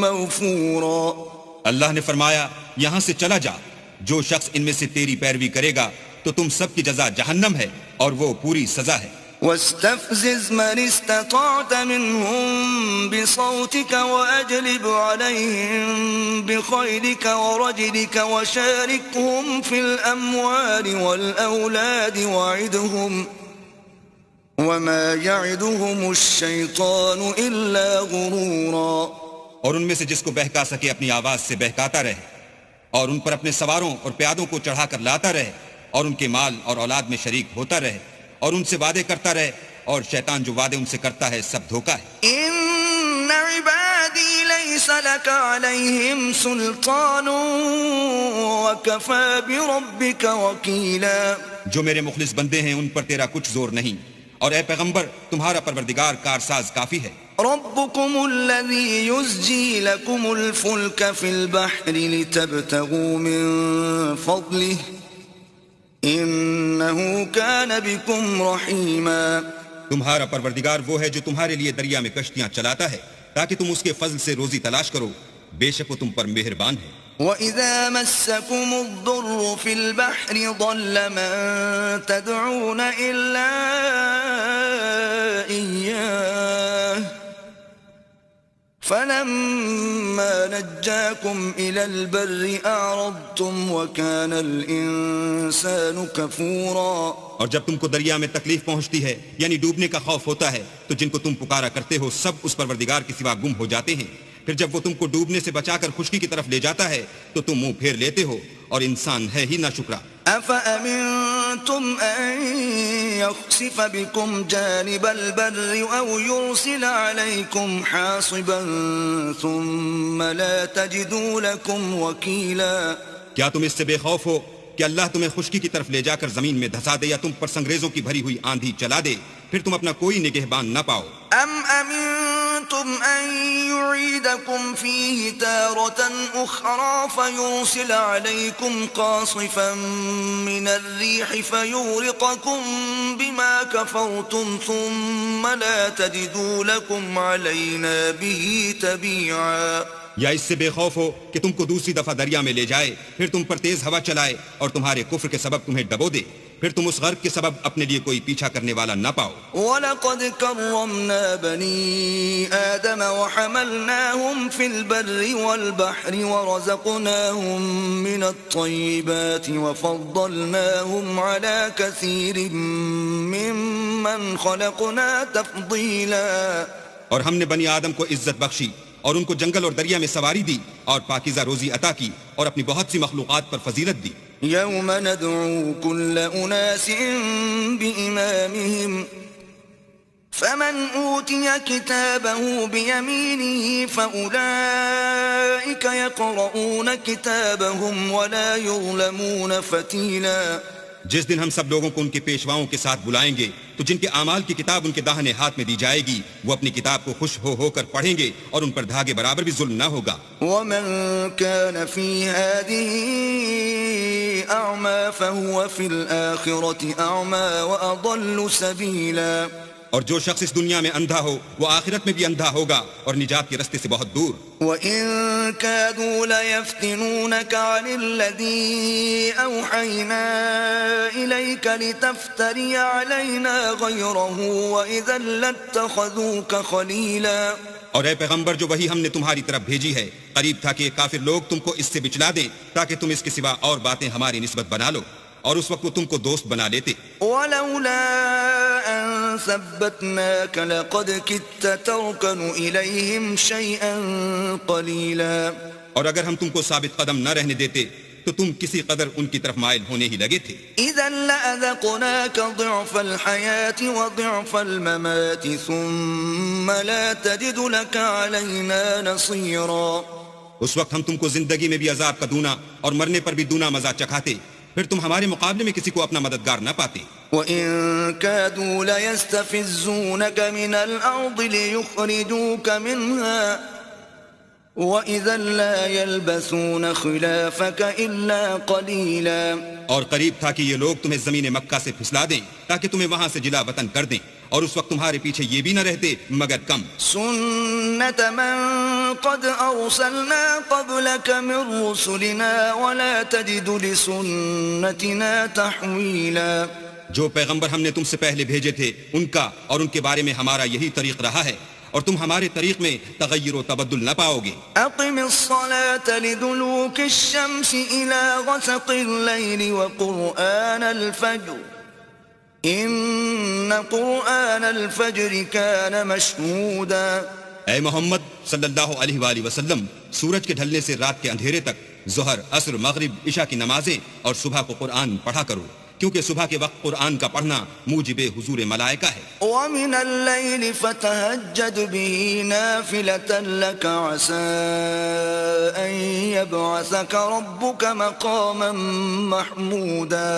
Speaker 1: موفورا۔
Speaker 2: اللہ نے فرمایا یہاں سے چلا جا، جو شخص ان میں سے تیری پیروی کرے گا تو تم سب کی جزا جہنم ہے اور وہ پوری سزا ہے۔
Speaker 1: واستفزز من استطعت منهم بصوتك وأجلب عليهم بخيلك ورجلك وشاركهم في الأموال والأولاد وعدهم وما يعدهم الشيطان إلا غرورا۔
Speaker 2: اور ان میں سے جس کو بہکا سکے اپنی آواز سے بہکاتا رہے، اور ان پر اپنے سواروں اور پیادوں کو چڑھا کر لاتا رہے، اور ان کے مال اور اولاد میں شریک ہوتا رہے، اور ان سے وعدے کرتا رہے، اور شیطان جو وعدے ان سے کرتا ہے سب دھوکا ہے۔
Speaker 1: ان عبادی لیس لک علیہم سلطان وکفى بربک وکیلا۔
Speaker 2: جو میرے مخلص بندے ہیں ان پر تیرا کچھ زور نہیں، اور اے پیغمبر تمہارا پروردگار کارساز کافی ہے۔
Speaker 1: ربکم الذی یزجی لکم الفلک فی البحر لتبتغوا من فضلہ انہو کان بکم رحیما۔
Speaker 2: تمہارا پروردگار وہ ہے جو تمہارے لیے دریا میں کشتیاں چلاتا ہے تاکہ تم اس کے فضل سے روزی تلاش کرو، بے شک وہ تم پر مہربان ہے۔
Speaker 1: وَإِذَا مَسَّكُمُ الضُّرُّ فِي الْبَحْرِ ضَلَّ مَن تَدْعُونَ إِلَّا إِيَّاهُ فَلَمَّا نَجَّاكُمْ إِلَى الْبَرِّ أَعْرَضْتُمْ وَكَانَ الْإِنسَانُ كَفُورًا۔
Speaker 2: اور جب تم کو دریا میں تکلیف پہنچتی ہے یعنی ڈوبنے کا خوف ہوتا ہے تو جن کو تم پکارا کرتے ہو سب اس پروردگار کے سوا گم ہو جاتے ہیں، پھر جب وہ تم کو ڈوبنے سے بچا کر خشکی کی طرف لے جاتا ہے تو تم منہ پھیر لیتے ہو، اور انسان ہے ہی ناشکرا۔
Speaker 1: أَفَأَمِنْتُمْ أَنْ يَخْسِفَ بِكُمْ جَانِبَ الْبَرِّ أَوْ يُرْسِلَ عَلَيْكُمْ حَاصِبًا ثُمَّ لَا تَجِدُوا لَكُمْ وَكِيلًا۔
Speaker 2: کیا تم اس سے بے خوف ہو کہ اللہ تمہیں خشکی کی طرف لے جا کر زمین میں دھسا دے یا تم پر سنگریزوں کی بھری ہوئی آندھی چلا دے، پھر تم اپنا کوئی نگہبان نہ پاؤ؟
Speaker 1: أَمْ أَمِنْتُمْ أَنْ يُعِيدَكُمْ فِيهِ تَارَةً أُخْرَى فَيُرْسِلَ عَلَيْكُمْ قَاصِفًا مِنَ الرِّيحِ فَيُغْرِقَكُمْ بِمَا كَفَرْتُمْ ثُمَّ لَا تَجِدُوا لَكُمْ عَلَيْنَا بِهِ تَبِيعًا۔
Speaker 2: یا اس سے بے خوف ہو کہ تم کو دوسری دفعہ دریا میں لے جائے، پھر تم پر تیز ہوا چلائے اور تمہارے کفر کے سبب تمہیں ڈبو دے، پھر تم اس غرق کے سبب اپنے لیے کوئی پیچھا کرنے والا نہ پاؤ۔
Speaker 1: وَلَقَدْ كَرَّمْنَا بَنِي آدَمَ وَحَمَلْنَاهُمْ فِي الْبَرِّ وَالْبَحْرِ وَرَزَقْنَاهُمْ مِنَ الطَّيِّبَاتِ وَفَضَّلْنَاهُمْ عَلَى كَثِيرٍ مِّمَّنْ خَلَقْنَا تَفْضِيلًا۔
Speaker 2: اور ہم نے بنی آدم کو عزت بخشی اور ان کو جنگل اور دریا میں سواری دی اور پاکیزہ روزی عطا کی اور اپنی بہت سی مخلوقات پر فضیلت دی۔
Speaker 1: یوم ندعو کل اناس بإمامهم فمن اوتی کتابه بیمینه فأولئک یقرؤون کتابهم ولا یظلمون فتیلا۔
Speaker 2: جس دن ہم سب لوگوں کو ان کے پیشواؤں کے ساتھ بلائیں گے تو جن کے اعمال کی کتاب ان کے داہنے ہاتھ میں دی جائے گی وہ اپنی کتاب کو خوش ہو کر پڑھیں گے اور ان پر دھاگے برابر بھی ظلم نہ ہوگا۔
Speaker 1: ومن كان في هذه أعمى فهو في الآخرة أعمى وأضل سبيلا۔
Speaker 2: اور جو شخص اس دنیا میں اندھا ہو وہ آخرت میں بھی اندھا ہوگا اور نجات کے رستے سے بہت دور.
Speaker 1: وَإِن كَادُوا لَيَفْتِنُونَكَ عَنِ الَّذِي أَوْحَيْنَا إِلَيْكَ لِتَفْتَرِيَ عَلَيْنَا غَيْرَهُ وَإِذًا لَاتَّخَذُوكَ خَلِيلًا.
Speaker 2: اور اے پیغمبر جو وہی ہم نے تمہاری طرف بھیجی ہے قریب تھا کہ یہ کافر لوگ تم کو اس سے بچلا دیں تاکہ تم اس کے سوا اور باتیں ہماری نسبت بنا لو، اور اس وقت وہ تم کو دوست بنا لیتے.
Speaker 1: وَلَوْلَا أَن ثَبَّتْنَاكَ لَقَدْ كِدتَّ تَرْكَنُ إِلَيْهِمْ شَيْئًا قَلِيلًا.
Speaker 2: اور اگر ہم تم کو ثابت قدم نہ رہنے دیتے تو تم کسی قدر ان کی طرف مائل ہونے ہی لگے تھے.
Speaker 1: إِذًا لَأَذَقْنَاكَ ضِعْفَ الْحَيَاةِ وَضِعْفَ الْمَمَاتِ ثُمَّ لَا تَجِدُ لَكَ عَلَيْنَا نَصِيرًا.
Speaker 2: اس وقت ہم تم کو زندگی میں بھی عذاب کا دونا اور مرنے پر بھی دونا مزہ چکھاتے، پھر تم ہمارے مقابلے میں کسی کو اپنا مددگار نہ پاتے.
Speaker 1: وَإِن كَادُوا لَيَسْتَفِزُّونَكَ مِنَ الْأَرْضِ لِيُخْرِجُوكَ مِنْهَا وَإِذًا لَا يَلْبَثُونَ خِلَافَكَ إِلَّا قَلِيلًا.
Speaker 2: اور قریب تھا کہ یہ لوگ تمہیں زمین مکہ سے پھسلا دیں تاکہ تمہیں وہاں سے جلا وطن کر دیں، اور اس وقت تمہارے پیچھے یہ بھی نہ رہتے مگر کم.
Speaker 1: سُنَّةَ مَن قَدْ أَرْسَلْنَا قَبْلَكَ مِن رُّسُلِنَا وَلَا تَجِدُ لِسُنَّتِنَا تَحْوِيلًا.
Speaker 2: جو پیغمبر ہم نے تم سے پہلے بھیجے تھے ان کا اور ان کے بارے میں ہمارا یہی طریق رہا ہے، اور تم ہمارے طریق میں تغیر و تبدل نہ پاؤ گے.
Speaker 1: أقم الصلاة لدلوك الشمس إلى غسق الليل وقرآن الفجر إن قرآن الفجر كان مشهودا.
Speaker 2: اے محمد صلی اللہ علیہ وآلہ وسلم، سورج کے ڈھلنے سے رات کے اندھیرے تک ظہر، عصر، مغرب، عشاء کی نمازیں اور صبح کو قرآن پڑھا کرو، کیونکہ صبح کے وقت قرآن کا پڑھنا موجب حضور ملائکہ ہے.
Speaker 1: ومن الليل فتهجد به نافلة لك عسى أن يبعثك ربك مقاما محمودا.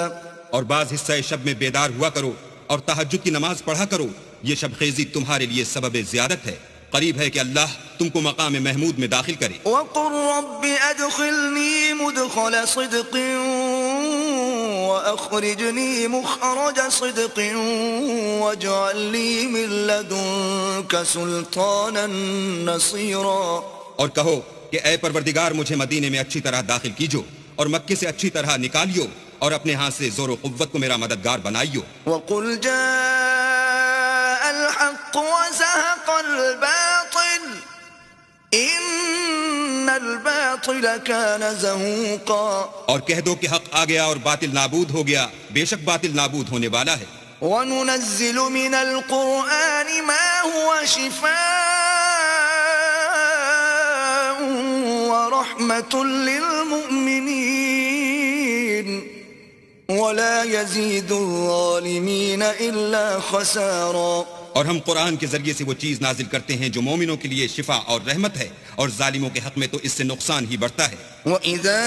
Speaker 2: اور بعض حصہ شب میں بیدار ہوا کرو اور تہجد کی نماز پڑھا کرو، یہ شب خیزی تمہارے لیے سبب زیادت ہے، قریب ہے کہ اللہ تم کو مقام محمود میں داخل کرے.
Speaker 1: وقل رب ادخلني مدخل صدق وأخرجني مخرج صدق واجعل لي من لدنك سلطانا نصيرا.
Speaker 2: اور کہو کہ اے پروردگار مجھے مدینے میں اچھی طرح داخل کیجو اور مکے سے اچھی طرح نکالیو اور اپنے ہاتھ سے زور و قوت کو میرا مددگار بنائیو.
Speaker 1: وقل جاء الحق وزهق الباطل ان الباطل كان زهوقا.
Speaker 2: اور کہہ دو کہ حق آ گیا اور باطل نابود ہو گیا، بے شک باطل نابود ہونے والا ہے.
Speaker 1: وننزل من القرآن ما هو شفاء ورحمة للمؤمنين ولا يزيد الظالمين إلا خسارا.
Speaker 2: اور ہم قرآن کے ذریعے سے وہ چیز نازل کرتے ہیں جو مومنوں کے لیے شفا اور رحمت ہے، اور ظالموں کے حق میں تو اس سے نقصان ہی بڑھتا ہے.
Speaker 1: وَإِذَا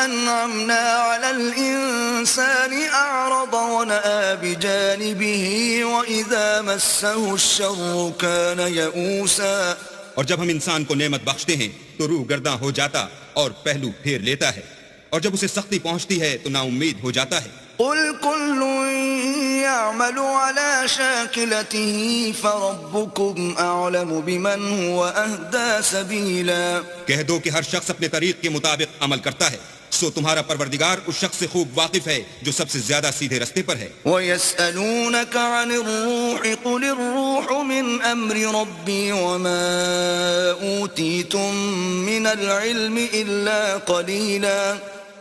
Speaker 1: أَنْعَمْنَا عَلَى الْإِنسَانِ أَعْرَضَ وَنَأَىٰ بِجَانِبِهِ وَإِذَا مَسَّهُ الشَّرُّ كَانَ يَئُوسًا.
Speaker 2: اور جب ہم انسان کو نعمت بخشتے ہیں تو روح گرداں ہو جاتا اور پہلو پھیر لیتا ہے، اور جب اسے سختی پہنچتی ہے تو نا امید ہو جاتا ہے.
Speaker 1: قُلْ كُلٌّ يَعْمَلُ عَلَى شَاكِلَتِهِ فَرَبُّكُمْ أَعْلَمُ بِمَنْ هُوَ أَهْدَىٰ سَبِيلًا.
Speaker 2: کہہ دو کہ ہر شخص اپنے طریق کے مطابق عمل کرتا ہے، سو تمہارا پروردگار اس شخص سے خوب واقف ہے جو سب سے زیادہ سیدھے رستے پر ہے.
Speaker 1: وَيَسْأَلُونَكَ عَنِ الرُّوحِ قُلِ الرُّوحُ مِنْ أَمْرِ رَبِّي وَمَا أُوتِيتُم مِّنَ الْعِلْمِ إِلَّا قَلِيلًا.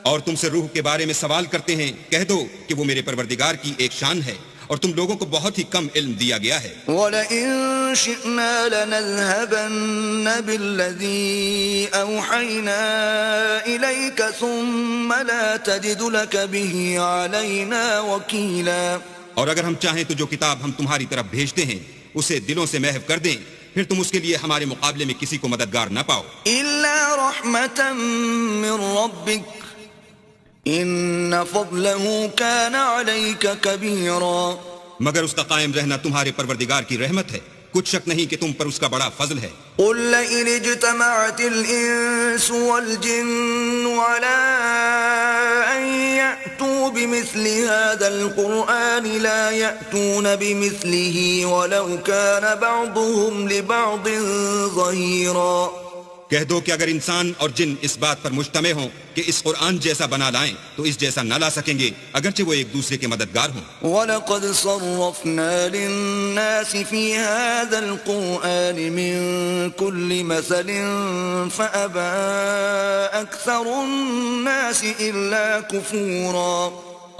Speaker 2: اور تم سے روح کے بارے میں سوال کرتے ہیں، کہہ دو کہ وہ میرے پروردگار کی ایک شان ہے اور تم لوگوں کو بہت ہی کم علم دیا گیا ہے.
Speaker 1: وَلَئِن شِئْنَا لَنَذْهَبَنَّ بِالَّذِي أَوْحَيْنَا إِلَيْكَ ثُمَّ لَا تَجِدُ لَكَ بِهِ عَلَيْنَا وَكِيلًا.
Speaker 2: اور اگر ہم چاہیں تو جو کتاب ہم تمہاری طرف بھیجتے ہیں اسے دلوں سے محو کر دیں، پھر تم اس کے لیے ہمارے مقابلے میں کسی کو مددگار نہ پاؤ.
Speaker 1: إِلَّا رَحْمَةً مِّن رَّبِّكَ إِنَّ فَضْلَهُ كَانَ عَلَيْكَ كَبِيرًا.
Speaker 2: مگر اس کا قائم رہنا تمہارے پروردگار کی رحمت ہے، کچھ شک نہیں کہ تم پر اس کا بڑا فضل ہے.
Speaker 1: قُل لَّئِنِ اجْتَمَعَتِ الْإِنسُ وَالْجِنُّ عَلَىٰ أَن يأتوا بمثل هذا القرآن لا يأتون بمثله ولو كان بعضهم لبعض ظهيرا.
Speaker 2: کہہ دو کہ اگر انسان اور جن اس بات پر مجتمع ہوں کہ اس قرآن جیسا بنا لائیں تو اس جیسا نہ لا سکیں گے اگرچہ وہ ایک دوسرے کے مددگار ہوں.
Speaker 1: وَلَقَدْ صَرَّفْنَا لِلنَّاسِ فِي هَذَا الْقُرْآنِ مِنْ كُلِّ مَثَلٍ فَأَبَى أَكْثَرُ النَّاسِ إِلَّا كُفُورًا.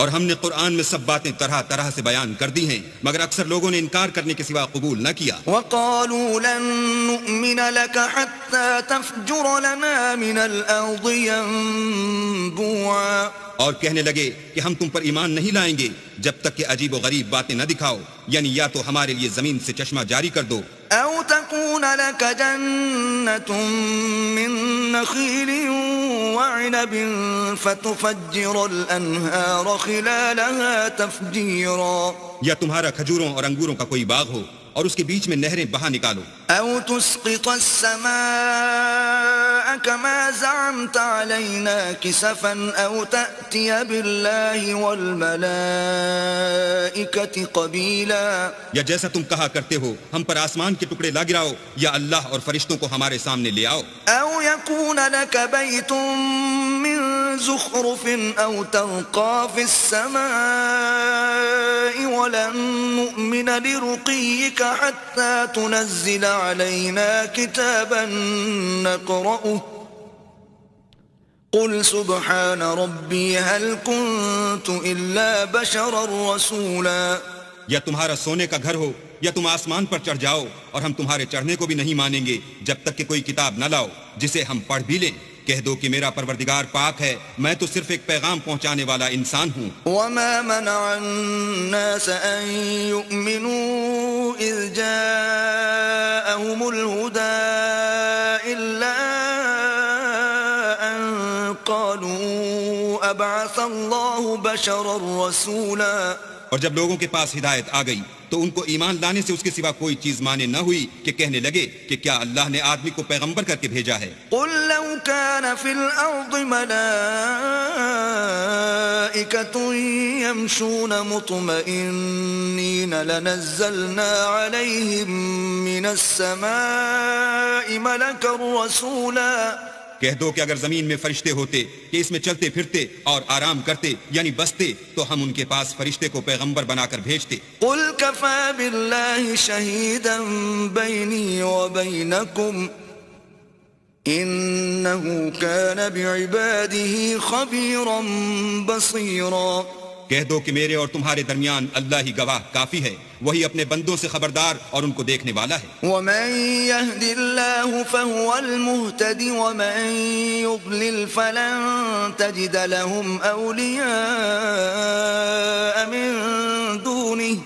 Speaker 2: اور ہم نے قرآن میں سب باتیں طرح طرح سے بیان کر دی ہیں مگر اکثر لوگوں نے انکار کرنے کے سوا قبول نہ کیا.
Speaker 1: وَقَالُوا لَن نُؤْمِنَ لَكَ حَتَّى تَفْجُرَ لَنَا مِنَ الْأَرْضِ يَنبُوعًا.
Speaker 2: اور کہنے لگے کہ ہم تم پر ایمان نہیں لائیں گے جب تک کہ عجیب و غریب باتیں نہ دکھاؤ، یعنی یا تو ہمارے لیے زمین سے چشمہ جاری کر دو،
Speaker 1: أو تكون لك جنة من نخيل وعنب فتفجر الأنهار خلالها تفجيرا.
Speaker 2: یا تمہارا کھجوروں اور انگوروں کا کوئی باغ ہو اور اس کے بیچ میں نہریں بہا نکالو.
Speaker 1: أو تسقط السماء كما زعمت علينا كسفا أو تأتي بالله والملائكة قبيلا.
Speaker 2: یا جیسا تم کہا کرتے ہو ہم پر آسمان کے ٹکڑے لا گراؤ یا اللہ اور فرشتوں کو ہمارے سامنے لے آؤ.
Speaker 1: أو يكون لك بيت من زخرف أو ترقى في السماء ولن نؤمن لرقيك حتى تنزل علينا كتابا نقرأه قل سبحان ربي هل كنت إلا بشرا رسولا.
Speaker 2: یا تمہارا سونے کا گھر ہو یا تم آسمان پر چڑھ جاؤ اور ہم تمہارے چڑھنے کو بھی نہیں مانیں گے جب تک کہ کوئی کتاب نہ لاؤ جسے ہم پڑھ بھی لیں. کہہ دو کہ میرا پروردگار پاک ہے، میں تو صرف ایک پیغام پہنچانے والا انسان ہوں.
Speaker 1: وما منع الناس أن يؤمنوا إذ جاءهم الهدى إلا أن قالوا أبعث الله بشرا رسولا.
Speaker 2: اور جب لوگوں کے پاس ہدایت آ گئی تو ان کو ایمان لانے سے اس کے سوا کوئی چیز مانے نہ ہوئی کہ کہنے لگے کہ کیا اللہ نے آدمی کو پیغمبر کر کے بھیجا ہے.
Speaker 1: قل لو كان في الأرض ملائكة يمشون مطمئنين لنزلنا عليهم من السماء ملكا رسولا.
Speaker 2: کہہ دو کہ اگر زمین میں فرشتے ہوتے کہ اس میں چلتے پھرتے اور آرام کرتے یعنی بستے تو ہم ان کے پاس فرشتے کو پیغمبر بنا کر بھیجتے.
Speaker 1: قل كفى بالله شهيدا بيني وبينكم إنه كان بعباده خبيرا بصيرا.
Speaker 2: کہہ دو کہ میرے اور تمہارے درمیان اللہ ہی گواہ کافی ہے، وہی اپنے بندوں سے خبردار اور ان کو دیکھنے والا ہے.
Speaker 1: ومن يهد الله فهو المهتدي ومن يضلل فلن تجد لهم أولياء من دونه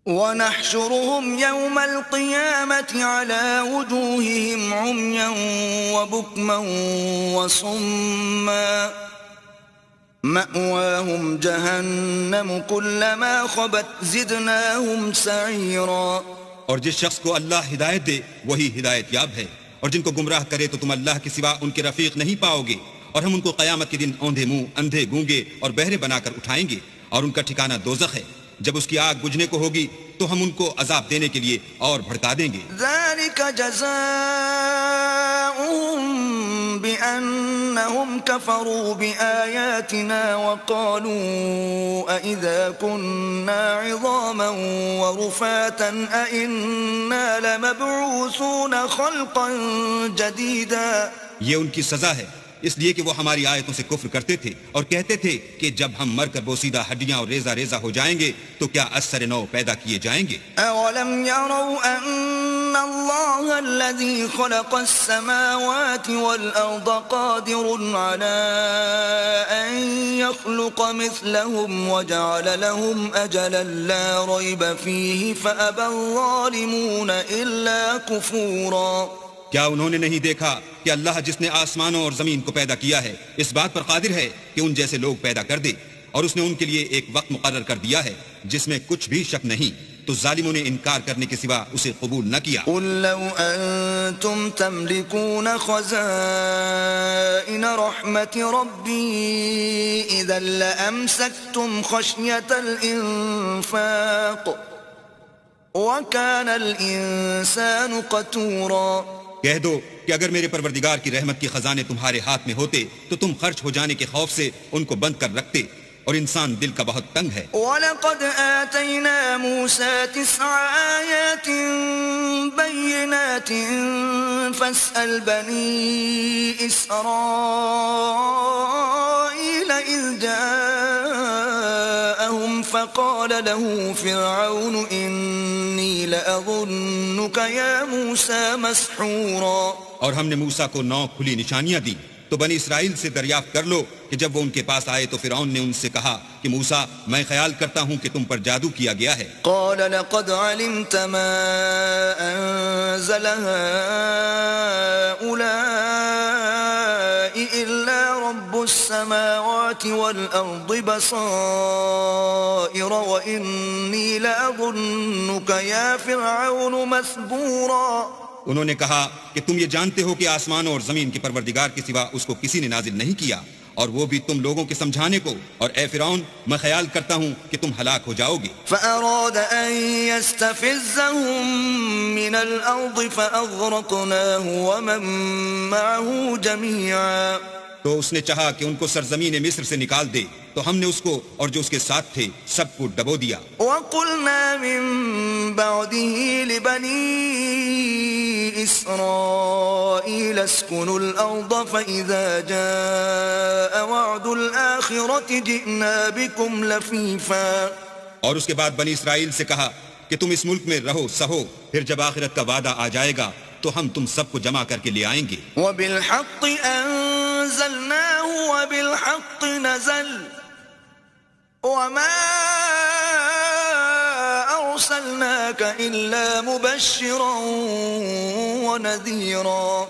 Speaker 1: ونحشرهم يوم القيامة على وجوههم عميا وبكما وصما مأواهم جهنم كلما خبت زدناهم سعيرا.
Speaker 2: اور جس شخص کو اللہ ہدایت دے وہی ہدایت یاب ہے، اور جن کو گمراہ کرے تو تم اللہ کے سوا ان کے رفیق نہیں پاؤ گے. اور ہم ان کو قیامت کے دن اوندھے منہ اندھے گونگے اور بہرے بنا کر اٹھائیں گے، اور ان کا ٹھکانہ دوزخ ہے. جب اس کی آگ بجھنے کو ہوگی تو ہم ان کو عذاب دینے کے لیے اور بھڑکا دیں گے.
Speaker 1: ذلك جزاؤهم بأنهم كفروا بآياتنا وقالوا أئذا كنا عظاما ورفاتا أئنا لمبعوثون خلقا جديدا.
Speaker 2: یہ ان کی سزا ہے اس لیے کہ وہ ہماری آیتوں سے کفر کرتے تھے اور کہتے تھے کہ جب ہم مر کر بوسیدہ ہڈیاں اور ریزہ ریزہ ہو جائیں گے تو کیا از سر نو پیدا کیے جائیں گے.
Speaker 1: أولم يروا أن الله الذي خلق السماوات والأرض قادر على أن يخلق مثلهم وجعل لهم أجلا لا ريب فيه فأبى الظالمون إلا كفورا.
Speaker 2: کیا انہوں نے نہیں دیکھا کہ اللہ جس نے آسمانوں اور زمین کو پیدا کیا ہے اس بات پر قادر ہے کہ ان جیسے لوگ پیدا کر دے، اور اس نے ان کے لیے ایک وقت مقرر کر دیا ہے جس میں کچھ بھی شک نہیں، تو ظالموں نے انکار کرنے کے سوا اسے قبول نہ کیا۔
Speaker 1: قل لو أنتم تملكون خزائن رحمة ربي إذا لأمسكتم خشية الإنفاق وَكَانَ الْإِنسَانُ قَتُورًا۔
Speaker 2: کہہ دو کہ اگر میرے پروردگار کی رحمت کے خزانے تمہارے ہاتھ میں ہوتے تو تم خرچ ہو جانے کے خوف سے ان کو بند کر رکھتے، اور انسان دل کا بہت تنگ ہے۔
Speaker 1: وَلَقَدْ آتَيْنَا مُوسَى 9 آيَاتٍ بَيِّنَاتٍ فَاسْأَلْ بَنِي إِسْرَائِيلَ إِذْ جَاءَهُمْ فَقَالَ لَهُ فِرْعَوْنُ إِنِّي لَأَظُنُّكَ يَا مُوسَى مَسْحُورًا۔
Speaker 2: اور ہم نے موسیٰ کو 9 کھلی نشانیاں دی، تو بنی اسرائیل سے دریافت کر لو کہ جب وہ ان کے پاس آئے تو فرعون نے ان سے کہا کہ موسیٰ میں خیال کرتا ہوں کہ تم پر جادو کیا گیا ہے۔
Speaker 1: قال لقد علمت ما أنزل هؤلاء إلا رب السماوات والأرض بصائر وإني لأظنك يا فرعون مثبورا۔
Speaker 2: انہوں نے کہا کہ تم یہ جانتے ہو کہ آسمانوں اور زمین کے پروردگار کے سوا اس کو کسی نے نازل نہیں کیا، اور وہ بھی تم لوگوں کے سمجھانے کو، اور اے فرعون میں خیال کرتا ہوں کہ تم ہلاک ہو جاؤ گے۔
Speaker 1: فأراد أن يستفزهم من الأرض فأغرقناه ومن معه جميعا۔
Speaker 2: تو اس نے چاہا کہ ان کو سرزمین مصر سے نکال دے، تو ہم نے اس کو اور جو اس کے ساتھ تھے سب کو ڈبو دیا۔
Speaker 1: وَقُلْنَا مِن بَعْدِهِ لِبَنِي إِسْرَائِيلَ اسْكُنُوا الْأَرْضَ فَإِذَا جَاءَ وَعْدُ الْآخِرَةِ جِئْنَا بِكُمْ لَفِيفًا۔
Speaker 2: اور اس کے بعد بنی اسرائیل سے کہا کہ تم اس ملک میں رہو سہو، پھر جب آخرت کا وعدہ آ جائے گا تو ہم تم سب کو جمع کر کے لے آئیں گے۔
Speaker 1: وَبِالْحَقِّ أَنزَلْنَاهُ وَبِالْحَقِّ نَزَلَ وَمَا أَرْسَلْنَاكَ إِلَّا مُبَشِّرًا وَنَذِيرًا۔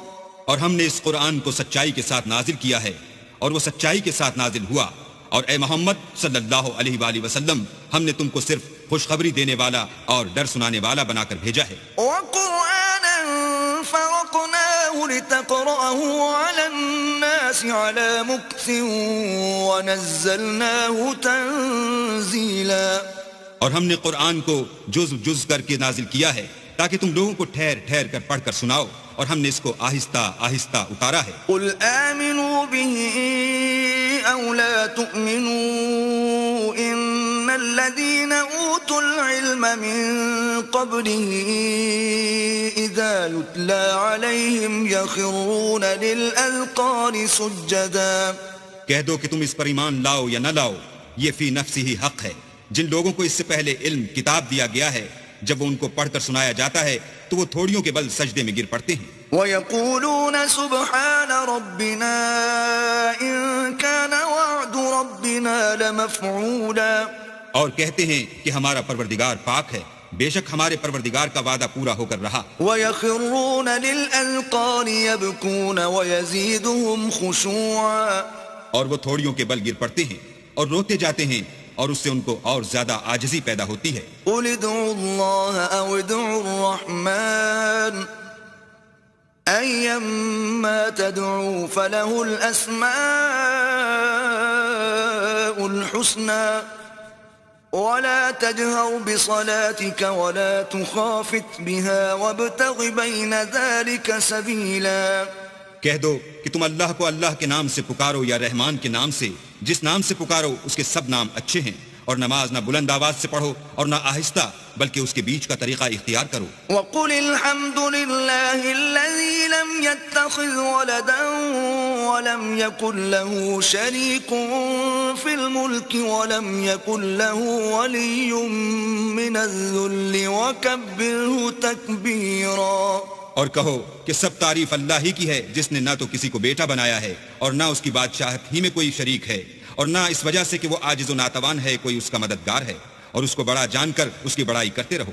Speaker 2: اور ہم نے اس قرآن کو سچائی کے ساتھ نازل کیا ہے، اور وہ سچائی کے ساتھ نازل ہوا، اور اے محمد صلی اللہ علیہ وآلہ وسلم ہم نے تم کو صرف خوشخبری دینے والا اور ڈر سنانے والا بنا کر بھیجا ہے۔
Speaker 1: وَقُرْآنًا فَرَقْنَاهُ لِتَقْرَأَهُ عَلَى النَّاسِ عَلَى مُكْثٍ وَنَزَّلْنَاهُ تَنزِيلًا۔
Speaker 2: اور ہم نے قرآن کو جز جز کر کے نازل کیا ہے تاکہ تم لوگوں کو ٹھہر ٹھہر کر پڑھ کر سناؤ، اور ہم نے اس کو آہستہ آہستہ اتارا ہے۔
Speaker 1: قُلْ آمِنُوا بِهِ أَوْ لَا تُؤْمِنُوا إِنَّ الَّذِينَ أُوتُوا الْعِلْمَ مِن قَبْلِهِ إِذَا يُتْلَى عَلَيْهِمْ يَخِرُّونَ لِلْأَذْقَانِ سُجَّدًا۔
Speaker 2: کہہ دو کہ تم اس پر ایمان لاؤ یا نہ لاؤ، یہ فی نفسی ہی حق ہے۔ جن لوگوں کو اس سے پہلے علم کتاب دیا گیا ہے، جب وہ ان کو پڑھ کر سنایا جاتا ہے تو وہ تھوڑیوں کے بل سجدے میں گر پڑتے ہیں۔
Speaker 1: وَيَقُولُونَ سُبْحَانَ رَبِّنَا إِن كَانَ وَعْدُ رَبِّنَا لَمَفْعُولًا۔
Speaker 2: اور کہتے ہیں کہ ہمارا پروردگار پاک ہے، بے شک ہمارے پروردگار کا وعدہ پورا ہو کر رہا۔
Speaker 1: وَيَخِرُّونَ لِلْأَذْقَانِ يَبْكُونَ وَيَزِيدُهُمْ خُشُوعًا۔
Speaker 2: اور وہ تھوڑیوں کے بل گر پڑتے ہیں اور روتے جاتے ہیں، اور اس سے ان کو اور زیادہ عاجزی پیدا ہوتی ہے۔
Speaker 1: قُلِ ادْعُوا اللَّهَ أَوِ ادْعُوا الرَّحْمَٰنَ أَيَّمَّا تَدْعُوا فَلَهُ الْأَسْمَاءُ الْحُسْنَىٰ وَلَا تَجْهَرْ بِصَلَاتِكَ وَلَا تُخَافِتْ بِهَا وَابْتَغِ بَيْنَ ذَلِكَ سَبِيلًا۔
Speaker 2: کہہ دو کہ تم اللہ کو اللہ کے نام سے پکارو یا رحمان کے نام سے، جس نام سے پکارو اس کے سب نام اچھے ہیں، اور نماز نہ بلند آواز سے پڑھو اور نہ آہستہ، بلکہ اس کے بیچ کا طریقہ اختیار کرو۔
Speaker 1: وَقُلِ الْحَمْدُ لِلَّهِ الَّذِي لَمْ يَتَّخِذْ وَلَدًا وَلَمْ يَكُنْ لَهُ شَرِيكٌ فِي الْمُلْكِ وَلَمْ يَكُنْ لَهُ وَلِيٌّ مِّنَ الذُّلِّ وَكَبِّرْهُ تَكْبِيرًا۔
Speaker 2: اور کہو کہ سب تعریف اللہ ہی کی ہے، جس نے نہ تو کسی کو بیٹا بنایا ہے اور نہ اس کی بادشاہت ہی میں کوئی شریک ہے، اور نہ اس وجہ سے کہ وہ عاجز و ناتوان ہے کوئی اس کا مددگار ہے، اور اس کو بڑا جان کر اس کی بڑائی کرتے رہو۔